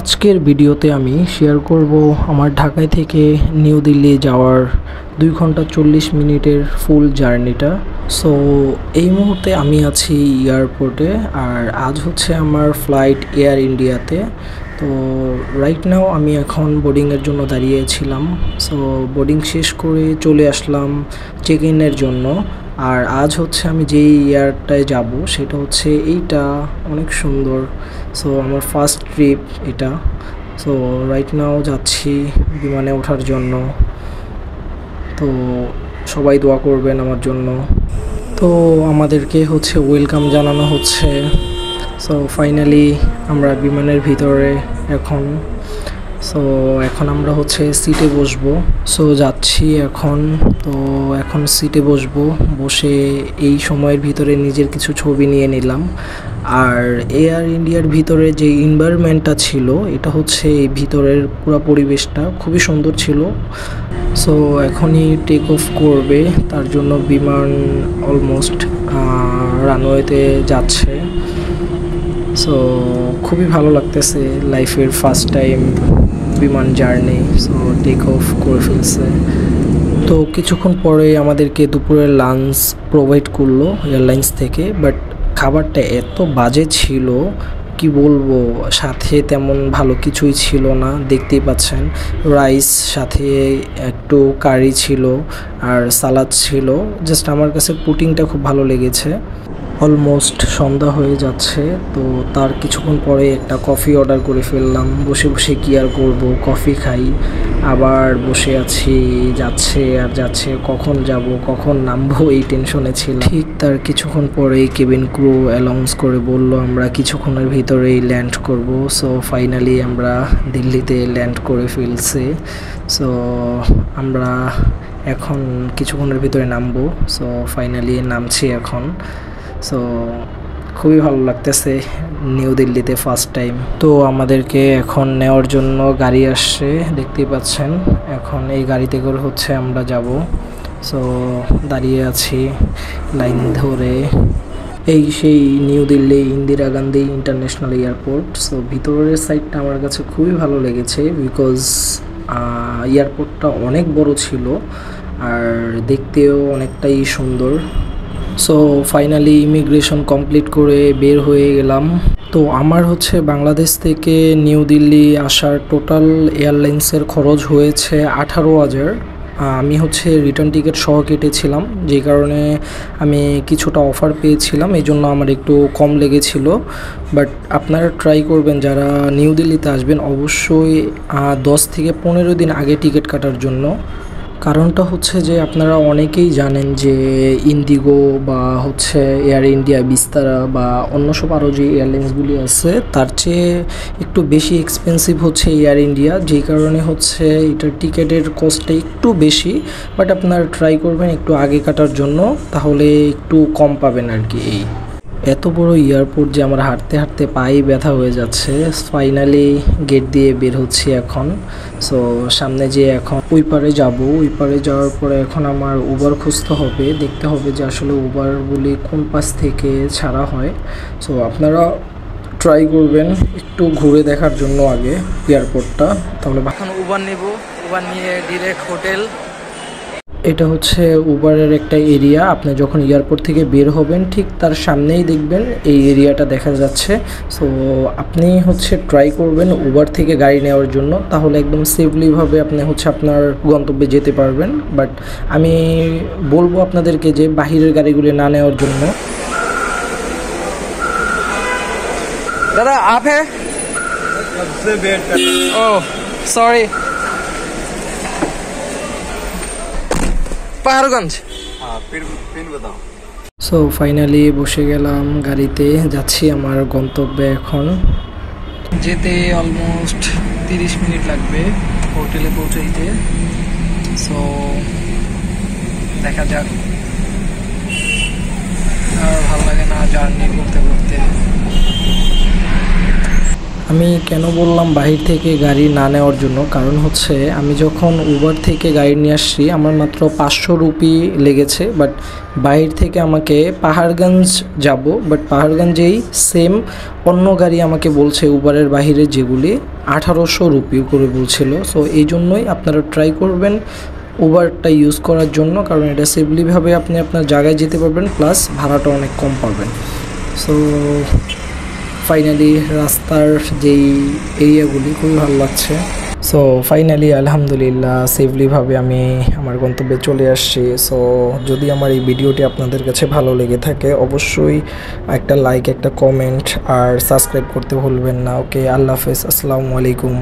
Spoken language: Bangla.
আজকের ভিডিওতে আমি শেয়ার করব আমার ঢাকায় থেকে নিউ দিল্লি যাওয়ার 2 ঘন্টা 40 মিনিটের ফুল জার্নিটা। সো এই মুহূর্তে আমি আছি এয়ারপোর্টে, আর আজ হচ্ছে আমার ফ্লাইট এয়ার ইন্ডিয়াতে। তো রাইট নাও আমি এখন বোর্ডিংয়ের জন্য দাঁড়িয়েছিলাম। সো বোর্ডিং শেষ করে চলে আসলাম চেক ইনের জন্য। আর আজ হচ্ছে আমি যেই এয়ারটায় যাব সেটা হচ্ছে এইটা, অনেক সুন্দর। সো আমার ফার্স্ট ট্রিপ এটা। সো রাইট নাও যাচ্ছি বিমানে ওঠার জন্য। তো সবাই দোয়া করবেন আমার জন্য। তো আমাদেরকে হচ্ছে ওয়েলকাম জানানো হচ্ছে। সো ফাইনালি আমরা বিমানের ভিতরে এখন। সো এখন আমরা হচ্ছে সিটে বসবো। সো যাচ্ছি এখন। তো এখন সিটে বসবো, বসে এই সময়ের ভিতরে নিজের কিছু ছবি নিয়ে নিলাম। আর এয়ার ইন্ডিয়ার ভিতরে যে এনভায়রনমেন্টটা ছিল, এটা হচ্ছে এই ভিতরের পুরো পরিবেশটা খুবই সুন্দর ছিল। সো এখনই টেক অফ করবে, তার জন্য বিমান অলমোস্ট রানওয়েতে যাচ্ছে। সো খুবই ভালো লাগতেছে, লাইফের ফার্স্ট টাইম বিমান জার্নি। সো টেক অফ করে ফেলছে। তো কিছুক্ষণ পরে আমাদেরকে দুপুরের লাঞ্চ প্রোভাইড করলো এয়ারলাইন্স থেকে, বাট খাবারটা এত বাজে ছিল কি বলবো, সাথে তেমন ভালো কিছুই ছিল না। দেখতেই পাচ্ছেন, রাইস সাথে একটু কারি ছিল আর সালাদ ছিল। জাস্ট আমার কাছে পুটিংটা খুব ভালো লেগেছে। অলমোস্ট সন্ধ্যা হয়ে যাচ্ছে, তো তার কিছুক্ষণ পরে একটা কফি অর্ডার করে ফেললাম। বসে বসে কি আর করব, কফি খাই। আবার বসে আছি, যাচ্ছে আর যাচ্ছে, কখন যাব কখন নামবো এই টেনশনে ছিলাম। ঠিক তার কিছুক্ষণ পরেই কেবিন ক্রু অ্যানাউন্স করে বলল আমরা কিছুক্ষণের ভিতরেই ল্যান্ড করব। সো ফাইনালি আমরা দিল্লিতে ল্যান্ড করে ফেলছি। সো আমরা এখন কিছুক্ষণের ভিতরে নামবো। সো ফাইনালি নামছি এখন। সো খুবই ভালো লাগতেছে নিউ দিল্লিতে ফার্স্ট টাইম। তো আমাদেরকে এখন নেওয়ার জন্য গাড়ি আসছে, দেখতেই পাচ্ছেন। এখন এই গাড়িতে করে হচ্ছে আমরা যাব। সো দাঁড়িয়ে আছি লাইন ধরে। এই সেই new Delhi Indira Gandhi international airport. So ভিতরের সাইডটা আমার কাছে খুবই ভালো লেগেছে, বিকজ এয়ারপোর্টটা অনেক বড় ছিল আর দেখতেও অনেকটাই সুন্দর। সো ফাইনালি ইমিগ্রেশন কমপ্লিট করে বের হয়ে গেলাম। তো আমার হচ্ছে বাংলাদেশ থেকে নিউ দিল্লি আসার টোটাল এয়ারলাইন্সের খরচ হয়েছে 18,000। আমি হচ্ছে রিটার্ন টিকিট সহ কেটেছিলাম, যে কারণে আমি কিছুটা অফার পেয়েছিলাম, এই জন্য আমার একটু কম লেগেছিল। বাট আপনারা ট্রাই করবেন যারা নিউ দিল্লিতে আসবেন, অবশ্যই 10 থেকে 15 দিন আগে টিকিট কাটার জন্য। কারণটা হচ্ছে যে আপনারা অনেকেই জানেন যে ইন্ডিগো বা হচ্ছে এয়ার ইন্ডিয়া, বিস্তারা বা অন্য সব আরও যে এয়ারলাইন্সগুলি আছে তার চেয়ে একটু বেশি এক্সপেন্সিভ হচ্ছে এয়ার ইন্ডিয়া, যেই কারণে হচ্ছে এটার টিকিটের কস্টটা একটু বেশি। বাট আপনারা ট্রাই করবেন একটু আগে কাটার জন্য, তাহলে একটু কম পাবেন আর কি। এই এত বড় এয়ারপোর্ট যে আমার হাঁটতে হাঁটতে পায়ে ব্যথা হয়ে যাচ্ছে। ফাইনালি গেট দিয়ে বের হচ্ছি এখন। সো সামনে যে এখন ওই পারে যাব, ওই পারে যাওয়ার পরে এখন আমার উবার খুঁজতে হবে, দেখতে হবে যে আসলে উবারগুলি কোন পাশ থেকে ছাড়া হয়। সো আপনারা ট্রাই করবেন একটু ঘুরে দেখার জন্য আগে এয়ারপোর্টটা, তাহলে এখন উবার নেব। উবার নিয়ে ডিরেক্ট হোটেল। এটা হচ্ছে উবারের একটা এরিয়া। আপনি যখন এয়ারপোর্ট থেকে বের হবেন ঠিক তার সামনেই দেখবেন এই এরিয়াটা দেখা যাচ্ছে। সো আপনি হচ্ছে ট্রাই করবেন উবার থেকে গাড়ি নেওয়ার জন্য, তাহলে একদম সেফলিভাবে আপনি হচ্ছে আপনার গন্তব্যে যেতে পারবেন। বাট আমি বলবো আপনাদেরকে যে বাহিরের গাড়িগুলি না নেওয়ার জন্য। দাদা আপ হ্যাঁ ও সরি পাহাড়গঞ্জ। সো ফাইনালি বসে গেলাম গাড়িতে, যাচ্ছি আমার গন্তব্যে এখন। যেতে অলমোস্ট 30 মিনিট লাগবে হোটেলে পৌঁছাইতে। সো দেখা যাক। আর ভালো লাগে না জার্নি করতে করতে। আমি কেন বললাম বাহির থেকে গাড়ি না নেওয়ার জন্য, কারণ হচ্ছে আমি যখন উবার থেকে গাড়ি নিয়ে আসছি আমার মাত্র 500 রুপি লেগেছে। বাট বাইরে থেকে আমাকে পাহাড়গঞ্জ যাব, বাট পাহাড়গঞ্জেই সেম অন্য গাড়ি আমাকে বলছে উবারের বাহিরে যেগুলি 1800 রুপি করে বলছিল। সো এই জন্যই আপনারা ট্রাই করবেন উবারটা ইউজ করার জন্য, কারণ এটা সেফলিভাবে আপনি আপনার জায়গায় যেতে পারবেন, প্লাস ভাড়াটা অনেক কম পাবেন। সো ফাইনালি রাস্তার যেই এরিয়াগুলি খুবই ভালো লাগছে। সো ফাইনালি আলহামদুলিল্লাহ সেফলিভাবে আমি আমার গন্তব্যে চলে আসছি। সো যদি আমার এই ভিডিওটি আপনাদের কাছে ভালো লেগে থাকে অবশ্যই একটা লাইক, একটা কমেন্ট আর সাবস্ক্রাইব করতে ভুলবেন না। ওকে, আল্লাহ হাফেজ, আসসালামু আলাইকুম।